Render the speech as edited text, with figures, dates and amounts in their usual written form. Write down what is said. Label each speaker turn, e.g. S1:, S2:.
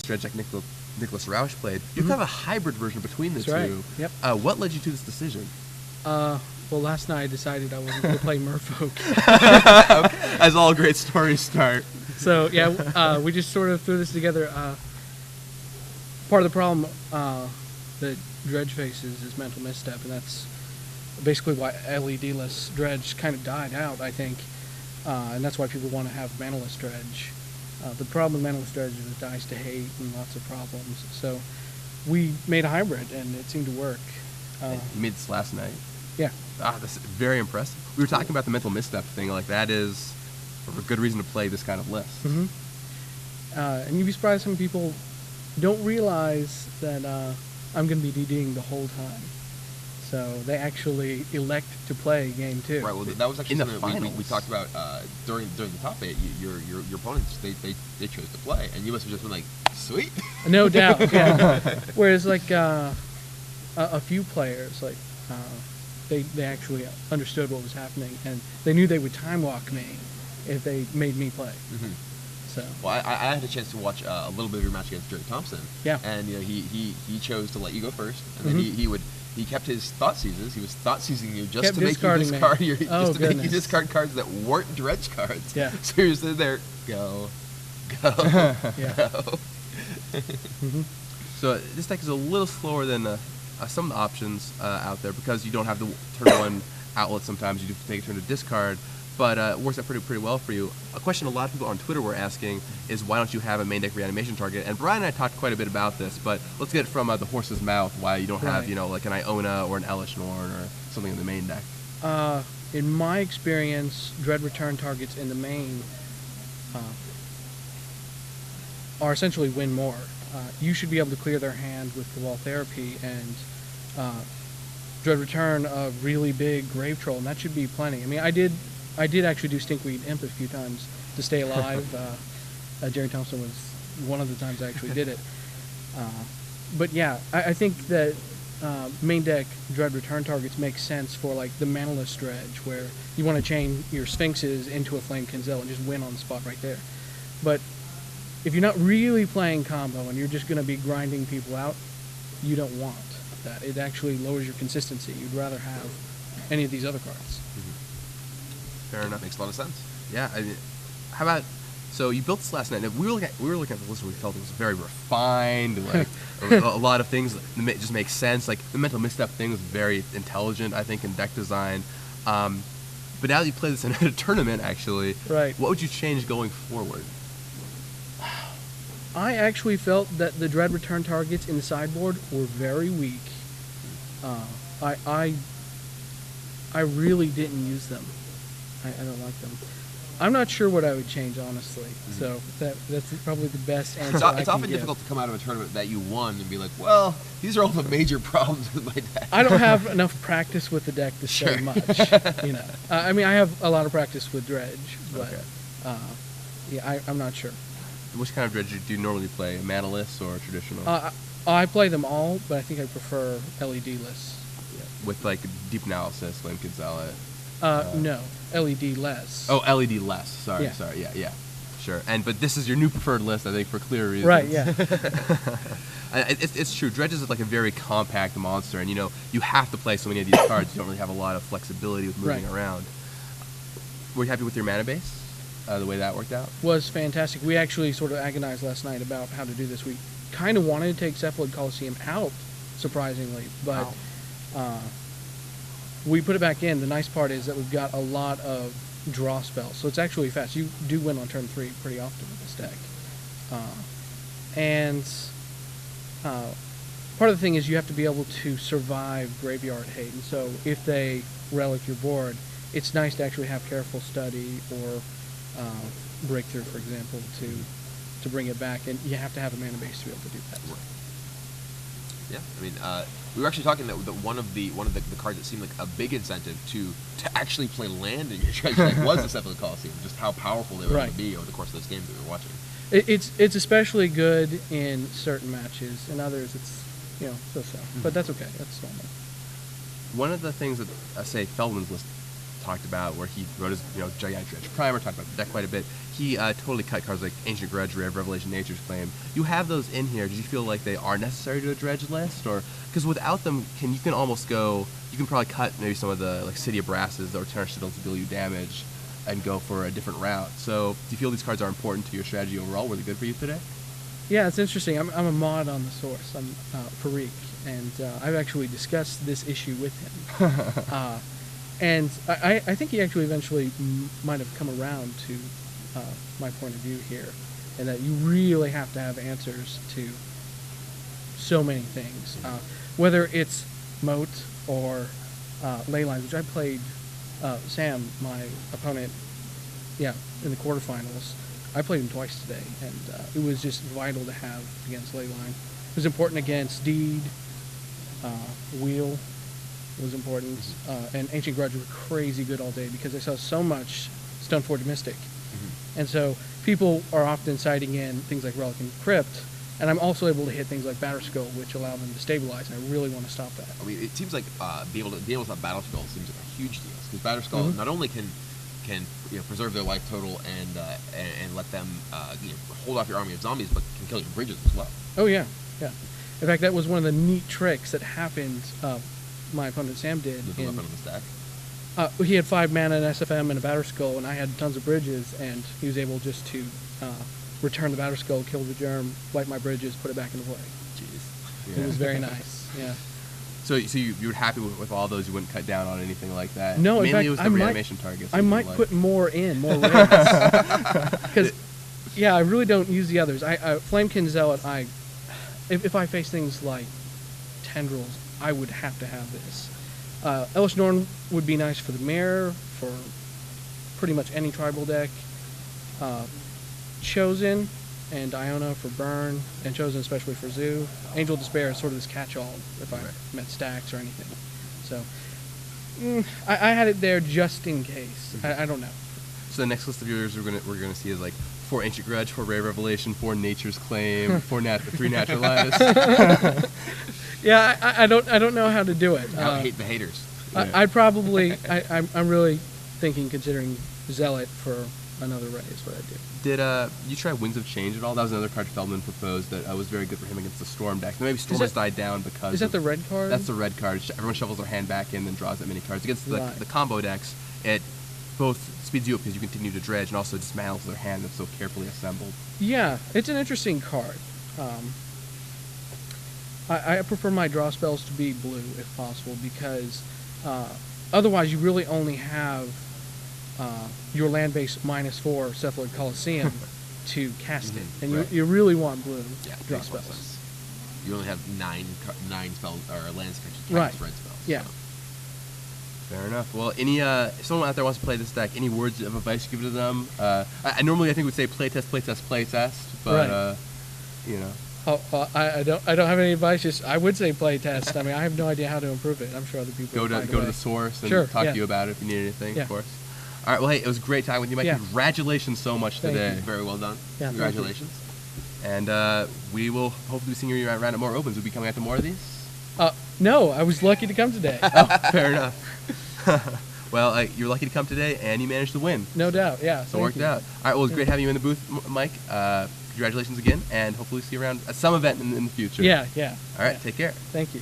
S1: dredge deck Nicholas Roush played. You kind of a hybrid version between the two.
S2: Right. Yep.
S1: What led you to this decision?
S2: Well, last night I decided I wasn't going to play Merfolk.
S1: As all great stories start.
S2: So, yeah, we just sort of threw this together. Part of the problem that Dredge faces is mental misstep, and that's basically why LED-less Dredge kind of died out, I think. And that's why people want to have mana-less Dredge. The problem with mana-less Dredge is it dies to hate and lots of problems. So we made a hybrid, and it seemed to work.
S1: You made this last night.
S2: Yeah.
S1: That's very impressive. We were talking about the mental misstep thing. Like, that is a good reason to play this kind of list.
S2: Mm-hmm. And you'd be surprised some people don't realize that I'm going to be DDing the whole time. So they actually elect to play game 2.
S3: Right. Well, that was actually
S1: in the
S3: something
S1: finals.
S3: we talked about during the top 8. Your opponents they chose to play, and you must have just been like, sweet.
S2: No doubt. Yeah. Whereas like a few players like. They actually understood what was happening, and they knew they would time walk me if they made me play.
S3: Mm-hmm.
S2: So.
S3: Well, I had a chance to watch a little bit of your match against Jerry Thompson.
S2: Yeah.
S3: And he chose to let you go first, and
S2: Mm-hmm.
S3: then he kept his thought seizes. He was thought seizing you just
S2: Kept
S3: to make you discard
S2: me.
S3: make you discard cards that weren't Dredge cards.
S2: Yeah.
S3: So you're sitting there, go.
S2: Yeah.
S3: Go.
S2: Mm-hmm.
S1: So this deck is a little slower than some of the options out there because you don't have the turn 1 outlet sometimes. You do take a turn to discard, but it works out pretty well for you. A question a lot of people on Twitter were asking is why don't you have a main deck reanimation target? And Brian and I talked quite a bit about this, but let's get it from the horse's mouth why you don't have, like an Iona or an Elish Norn or something in the main deck.
S2: In my experience, dread return targets in the main are essentially win more. You should be able to clear their hand with the wall therapy and dread return a really big grave troll, and that should be plenty. I mean, I did actually do Stinkweed Imp a few times to stay alive. Jerry Thompson was one of the times I actually did it. But yeah, I think that main deck dread return targets make sense for like the manaless dredge, where you want to chain your Sphinxes into a Flame Kinzel and just win on the spot right there. But if you're not really playing combo and you're just going to be grinding people out, you don't want that. It actually lowers your consistency. You'd rather have any of these other cards.
S1: Mm-hmm. Fair enough.
S3: Makes a lot of sense.
S1: Yeah. I mean, how about? So you built this last night. We were looking at the list and we felt it was very refined. Like a lot of things that just make sense. Like the mental misstep thing was very intelligent, I think, in deck design. But now that you play this in a tournament, actually,
S2: right?
S1: What would you change going forward?
S2: I actually felt that the dread return targets in the sideboard were very weak. I really didn't use them. I don't like them. I'm not sure what I would change, honestly. So that's probably the best answer.
S3: It's often difficult to come out of a tournament that you won and be like, well, these are all the major problems with my deck.
S2: I don't have enough practice with the deck to say much. I mean, I have a lot of practice with dredge, but yeah, I'm not sure.
S1: Which kind of dredge do you normally play? Manaless or traditional?
S2: I play them all, but I think I prefer LED-less.
S1: Yeah. With like deep analysis, Flame Kinzel.
S2: No, LED less.
S1: Oh, LED less. Sorry, yeah, sure. But this is your new preferred list, I think, for clear reasons.
S2: Right, yeah.
S1: It's true. Dredge is like a very compact monster, and you have to play so many of these cards. You don't really have a lot of flexibility with moving around. Were you happy with your mana base? The way that worked out?
S2: Was fantastic. We actually sort of agonized last night about how to do this. We kind of wanted to take Cephalid Coliseum out, surprisingly, but we put it back in. The nice part is that we've got a lot of draw spells, so it's actually fast. You do win on turn 3 pretty often with this deck. Part of the thing is you have to be able to survive graveyard hate, and so if they relic your board, it's nice to actually have careful study or breakthrough, for example, to bring it back, and you have to have a mana base to be able to do that.
S3: Right. Yeah, I mean, we were actually talking that one of the cards that seemed like a big incentive to actually play land in your dredge deck was the Cephalid Coliseum, just how powerful they were able to be over the course of those games that we were watching.
S2: It's especially good in certain matches. In others, it's so-so. But that's okay. That's normal.
S1: One of the things that, say, Feldman's list talked about, where he wrote his gigantic dredge primer, talked about the deck quite a bit. He totally cut cards like Ancient Grudge, Rare of Revelation, Nature's Claim. You have those in here. Did you feel like they are necessary to a dredge list, or because without them, you can almost go? You can probably cut maybe some of the like City of Brasses or Tenor Citadel to deal you damage, and go for a different route. So, do you feel these cards are important to your strategy overall? Were they good for you today?
S2: Yeah, it's interesting. I'm a mod on the source. I'm Farik, and I've actually discussed this issue with him. And I think he actually eventually might have come around to my point of view here, and that you really have to have answers to so many things. Whether it's Moat or Ley Lines, which I played Sam, my opponent, in the quarterfinals. I played him twice today, and it was just vital to have against Ley Line. It was important against Deed, Wheel was important, and Ancient Grudge were crazy good all day because I saw so much Stoneforge Mystic. And so people are often citing in things like Relic and Crypt, and I'm also able to hit things like Batterskull, which allow them to stabilize, and I really want to stop that.
S3: I mean, it seems like being able to stop Batterskull seems like a huge deal, because Batterskull not only can preserve their life total and let them hold off your army of zombies, but can kill your bridges as well.
S2: Oh yeah. In fact, that was one of the neat tricks that happened. My opponent Sam did.
S3: Living up on the stack.
S2: He had 5 mana, an SFM, and a Batterskull, and I had tons of bridges, and he was able just to return the Batterskull, kill the germ, wipe my bridges, put it back into play.
S3: Jeez.
S2: It was very nice. Yeah.
S1: So you were happy with all those? You wouldn't cut down on anything like that?
S2: No,
S1: mainly
S2: in fact,
S1: it was the reanimation targets.
S2: I might put more raids. Because, I really don't use the others. Flamekin Zealot, if I face things like Tendrils, I would have to have this. Elish Norn would be nice for the Mirror, for pretty much any tribal deck. Chosen and Iona for Burn, and Chosen especially for Zoo. Angel Despair is sort of this catch-all if I met stacks or anything. So, I had it there just in case. I don't know.
S1: So the next list of yours we're gonna see is like 4 Ancient Grudge, 4 Rare Revelation, 4 Nature's Claim, 3 Naturalize.
S2: Yeah, I don't know how to do it.
S3: I hate the haters.
S2: I'd probably I'm really considering Zealot for another raid is what I do.
S1: Did you try Winds of Change at all? That was another card Feldman proposed that was very good for him against the Storm deck. Maybe Storm has died down because
S2: is that the red card?
S1: That's the red card. Everyone shovels their hand back in and draws that many cards. Against the combo decks, it both speeds you up because you continue to dredge and also dismantles their hand that's so carefully assembled.
S2: Yeah, it's an interesting card. I prefer my draw spells to be blue if possible because otherwise you really only have your land base -4 Cephaloid Coliseum to cast it, and you really want blue draw spells.
S3: You only have nine spells or lands to cast red spells.
S2: Yeah.
S3: So.
S1: Fair enough. Well, if someone out there wants to play this deck, any words of advice you give to them? I normally think we'd say playtest, but
S2: I don't have any advice. Just I would say playtest. I mean, I have no idea how to improve it. I'm sure other people
S1: go to the source and talk to you about it if you need anything. Of course. All right. Well, hey, it was great talking with you, Mike. Congratulations so much today.
S2: You.
S3: Very well done.
S2: Yeah,
S3: congratulations.
S1: And we will hopefully be seeing you around at more opens. Will you be coming out to more of these?
S2: No, I was lucky to come today.
S1: Fair enough. Well, you're lucky to come today, and you managed to win.
S2: No doubt, yeah.
S1: So it worked out. All right, well, it was great having you in the booth, Mike. Congratulations again, and hopefully see you around at some event in the future.
S2: Yeah.
S1: All right, take care.
S2: Thank you.